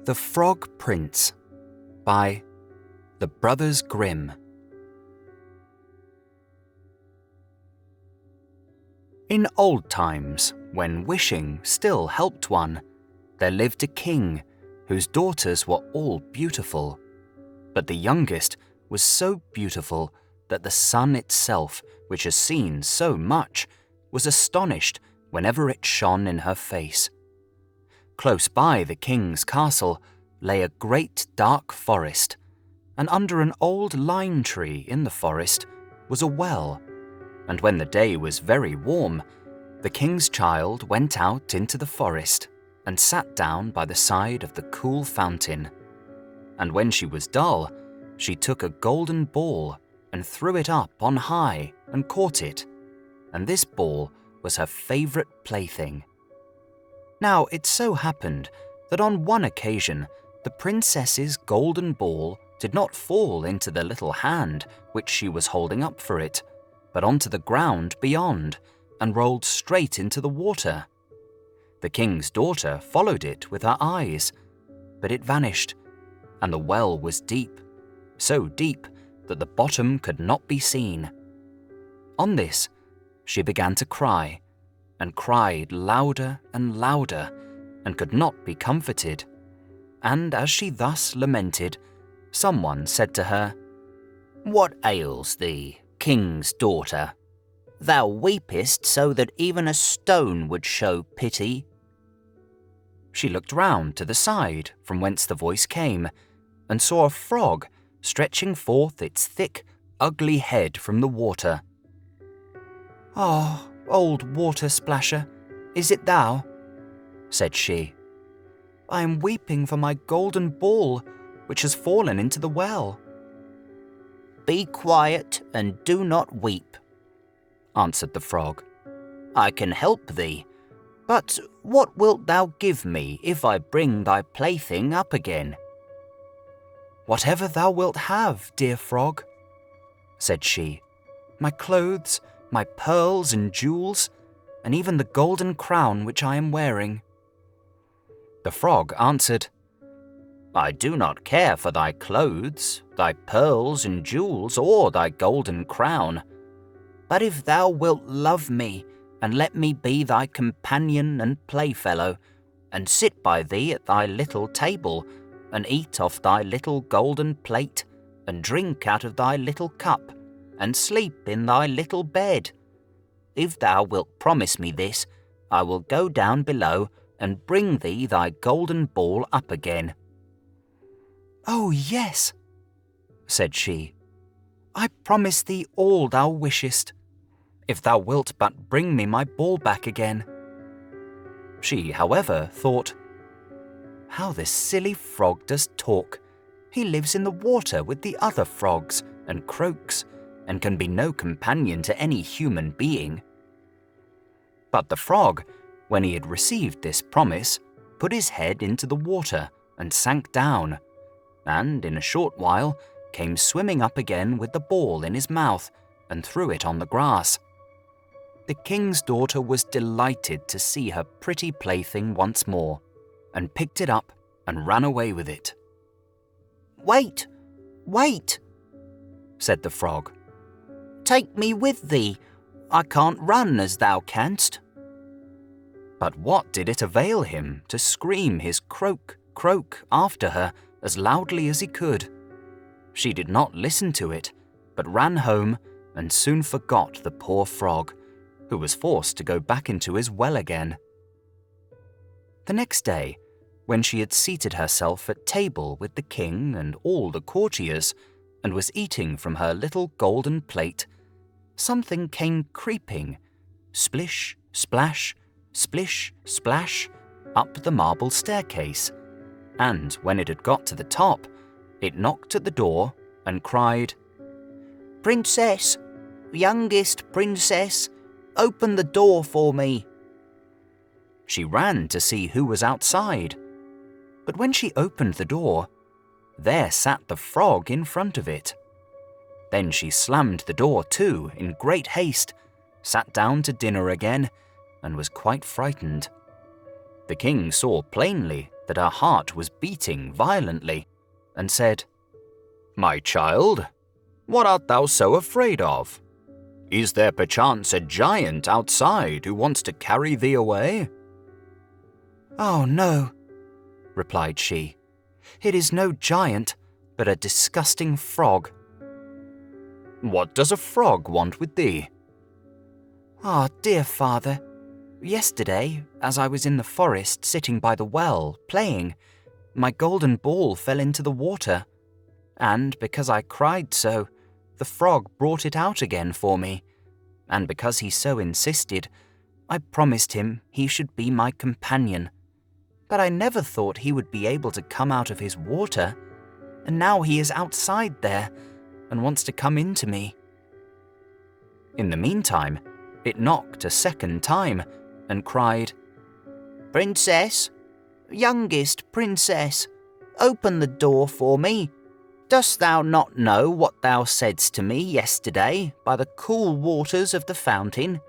The Frog Prince by the Brothers Grimm. In old times, when wishing still helped one, there lived a king whose daughters were all beautiful. But the youngest was so beautiful that the sun itself, which has seen so much, was astonished whenever it shone in her face. Close by the king's castle lay a great dark forest, and under an old lime tree in the forest was a well. And when the day was very warm, the king's child went out into the forest and sat down by the side of the cool fountain. And when she was dull, she took a golden ball and threw it up on high and caught it, and this ball was her favorite plaything. Now it so happened that on one occasion the princess's golden ball did not fall into the little hand which she was holding up for it, but onto the ground beyond, and rolled straight into the water. The king's daughter followed it with her eyes, but it vanished, and the well was deep, so deep that the bottom could not be seen. On this, she began to cry, and cried louder and louder, and could not be comforted. And as she thus lamented, someone said to her, "What ails thee, king's daughter? Thou weepest so that even a stone would show pity." She looked round to the side from whence the voice came, and saw a frog stretching forth its thick, ugly head from the water. "Ah, old water splasher, is it thou?" said she. "I am weeping for my golden ball, which has fallen into the well." "Be quiet and do not weep," answered the frog. "I can help thee, but what wilt thou give me if I bring thy plaything up again?" "Whatever thou wilt have, dear frog," said she. "My clothes, my pearls and jewels, and even the golden crown which I am wearing." The frog answered, "I do not care for thy clothes, thy pearls and jewels, or thy golden crown. But if thou wilt love me, and let me be thy companion and playfellow, and sit by thee at thy little table, and eat off thy little golden plate, and drink out of thy little cup, and sleep in thy little bed. If thou wilt promise me this, I will go down below and bring thee thy golden ball up again." "Oh, yes," said she. "I promise thee all thou wishest, if thou wilt but bring me my ball back again." She, however, thought, "How this silly frog does talk. He lives in the water with the other frogs and croaks, and can be no companion to any human being." But the frog, when he had received this promise, put his head into the water and sank down, and in a short while came swimming up again with the ball in his mouth and threw it on the grass. The king's daughter was delighted to see her pretty plaything once more, and picked it up and ran away with it. "Wait, wait," said the frog. "Take me with thee. I can't run as thou canst." But what did it avail him to scream his croak, croak after her as loudly as he could? She did not listen to it, but ran home and soon forgot the poor frog, who was forced to go back into his well again. The next day, when she had seated herself at table with the king and all the courtiers, and was eating from her little golden plate, something came creeping, splish, splash, splish, splash, up the marble staircase, and when it had got to the top, it knocked at the door and cried, "Princess, youngest princess, open the door for me." She ran to see who was outside, but when she opened the door, there sat the frog in front of it. Then she slammed the door to in great haste, sat down to dinner again, and was quite frightened. The king saw plainly that her heart was beating violently, and said, "My child, what art thou so afraid of? Is there perchance a giant outside who wants to carry thee away?" "Oh, no," replied she. "It is no giant, but a disgusting frog." "What does a frog want with thee?" "Ah, dear father, yesterday, as I was in the forest sitting by the well, playing, my golden ball fell into the water, and because I cried so, the frog brought it out again for me, and because he so insisted, I promised him he should be my companion. But I never thought he would be able to come out of his water, and now he is outside there and wants to come into me." In the meantime, it knocked a second time and cried, "Princess, youngest princess, open the door for me. Dost thou not know what thou saidst to me yesterday by the cool waters of the fountain?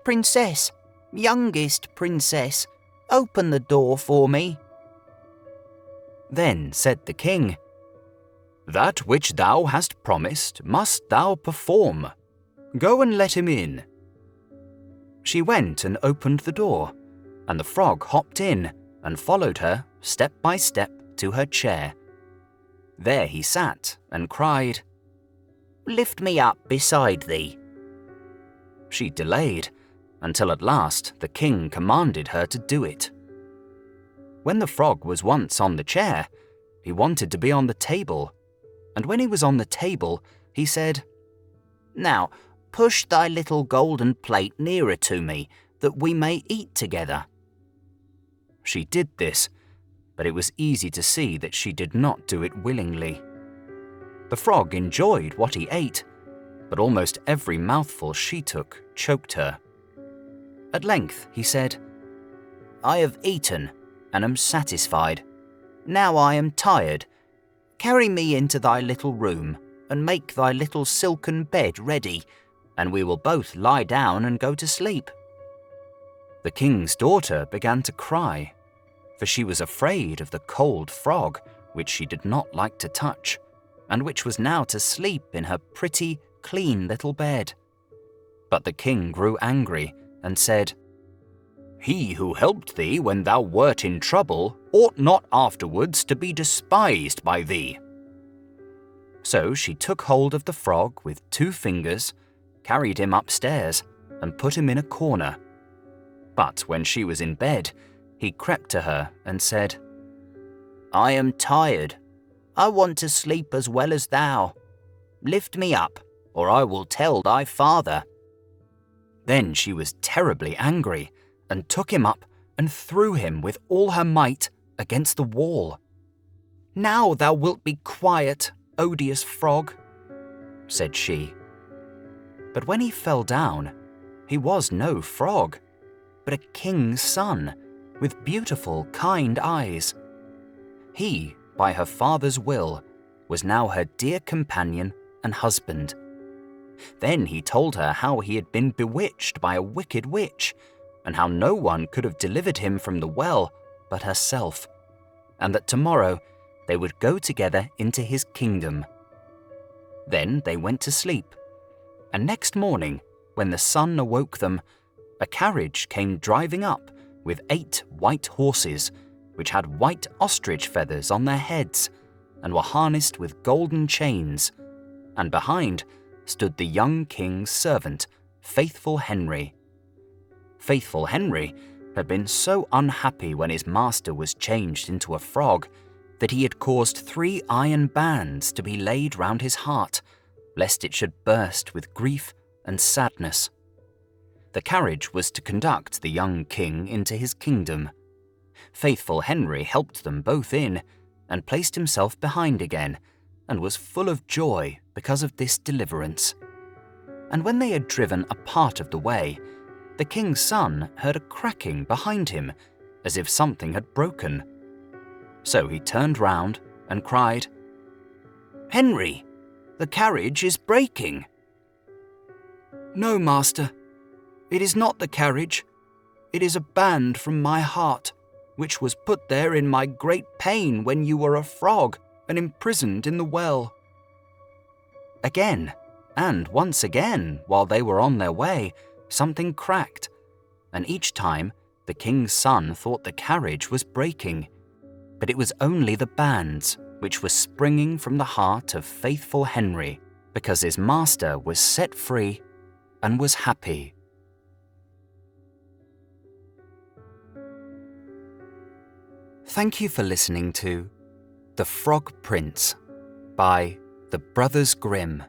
Princess, youngest princess, open the door for me." Then said the king, "That which thou hast promised must thou perform. Go and let him in." She went and opened the door, and the frog hopped in and followed her step by step to her chair. There he sat and cried, "Lift me up beside thee." She delayed until at last the king commanded her to do it. When the frog was once on the chair, he wanted to be on the table, and when he was on the table, he said, "Now, push thy little golden plate nearer to me, that we may eat together." She did this, but it was easy to see that she did not do it willingly. The frog enjoyed what he ate, but almost every mouthful she took choked her. At length he said, "I have eaten and am satisfied. Now I am tired. Carry me into thy little room and make thy little silken bed ready, and we will both lie down and go to sleep." The king's daughter began to cry, for she was afraid of the cold frog, which she did not like to touch, and which was now to sleep in her pretty, clean little bed. But the king grew angry and said, "He who helped thee when thou wert in trouble ought not afterwards to be despised by thee." So she took hold of the frog with 2 fingers, carried him upstairs, and put him in a corner. But when she was in bed, he crept to her and said, "I am tired. I want to sleep as well as thou. Lift me up, or I will tell thy father." Then she was terribly angry and took him up and threw him with all her might against the wall. "Now thou wilt be quiet, odious frog," said she. But when he fell down, he was no frog, but a king's son with beautiful, kind eyes. He, by her father's will, was now her dear companion and husband. Then he told her how he had been bewitched by a wicked witch, and how no one could have delivered him from the well but herself, and that tomorrow they would go together into his kingdom. Then they went to sleep, and next morning, when the sun awoke them, a carriage came driving up with 8 white horses, which had white ostrich feathers on their heads, and were harnessed with golden chains, and behind stood the young king's servant, Faithful Henry. Faithful Henry had been so unhappy when his master was changed into a frog that he had caused 3 iron bands to be laid round his heart, lest it should burst with grief and sadness. The carriage was to conduct the young king into his kingdom. Faithful Henry helped them both in, and placed himself behind again, and was full of joy because of this deliverance. And when they had driven a part of the way, the king's son heard a cracking behind him, as if something had broken. So he turned round and cried, "Henry, the carriage is breaking." "No, master, it is not the carriage. It is a band from my heart, which was put there in my great pain when you were a frog and imprisoned in the well." Again, and once again, while they were on their way, something cracked, and each time the king's son thought the carriage was breaking. But it was only the bands, which were springing from the heart of faithful Henry, because his master was set free and was happy. Thank you for listening to The Frog Prince by the Brothers Grimm.